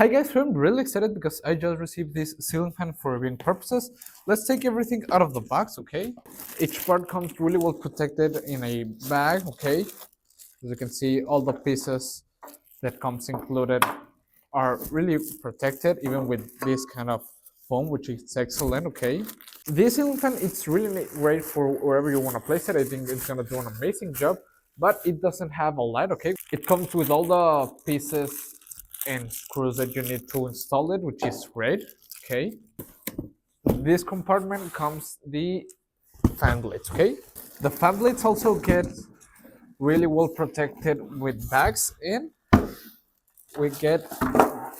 Hi guys, I'm really excited because I just received this ceiling fan for reviewing purposes. Let's take everything out of the box, okay? Each part comes really well protected in a bag, okay? As you can see, all the pieces that comes included are really protected, even with this kind of foam, which is excellent, okay? This ceiling fan, it's really great for wherever you want to place it. I think it's gonna do an amazing job, but it doesn't have a light, okay? It comes with all the pieces and screws that you need to install it, which is great, okay? This compartment comes the fan blades, okay? The fan blades also get really well protected with bags, and we get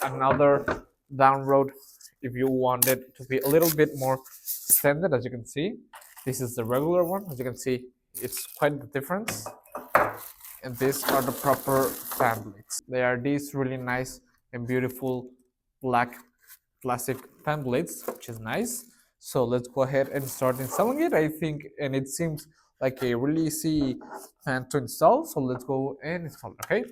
another down rod if you want it to be a little bit more standard. As you can see, this is the regular one. As you can see, it's quite the difference. And these are the proper fan blades. They are these really nice and beautiful black plastic fan blades, which is nice. So let's go ahead and start installing it. I think, and it seems like a really easy fan to install. So let's go and install it, okay?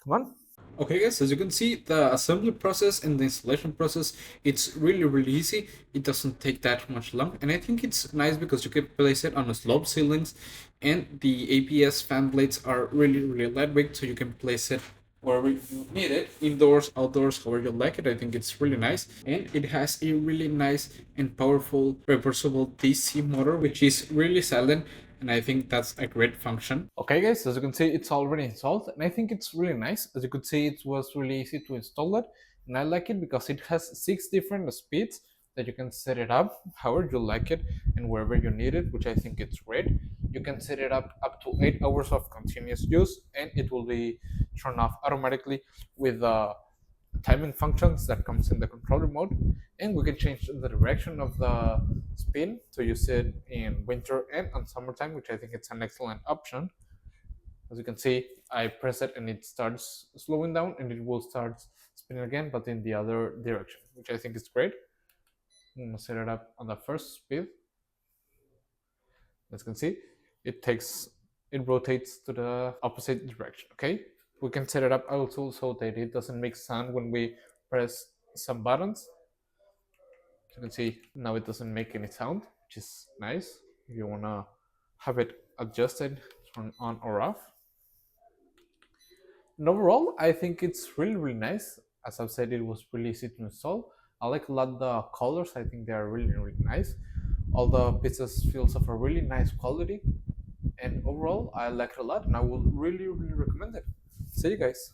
Come on. Okay guys, as you can see, the assembly process and the installation process, it's really easy. It doesn't take that much long, and I think it's nice because you can place it on a slope ceilings, and the ABS fan blades are really lightweight, so you can place it wherever you need it, indoors, outdoors, however you like it. I think it's really nice, and it has a really nice and powerful reversible DC motor, which is really silent, and I think that's a great function. Okay guys, as you can see, it's already installed, and I think it's really nice. As you could see, it was really easy to install it, and I like it because it has 6 different speeds that you can set it up however you like it and wherever you need it, which I think it's great. You can set it up to 8 hours of continuous use, and it will be turned off automatically with the timing functions that comes in the control remote, and we can change the direction of the spin to use it in winter and on summertime, which I think it's an excellent option. As you can see, I press it and it starts slowing down, and it will start spinning again, but in the other direction, which I think is great. I'm gonna set it up on the first speed. As you can see, it rotates to the opposite direction, okay? We can set it up also so that it doesn't make sound when we press some buttons. As you can see, now it doesn't make any sound, which is nice. If you wanna have it adjusted, turn on or off. And overall, I think it's really nice. As I've said, it was really easy to install. I like a lot the colors. I think they are really nice. All the pieces feels of a really nice quality, and overall I like it a lot, and I will really recommend it. See you guys.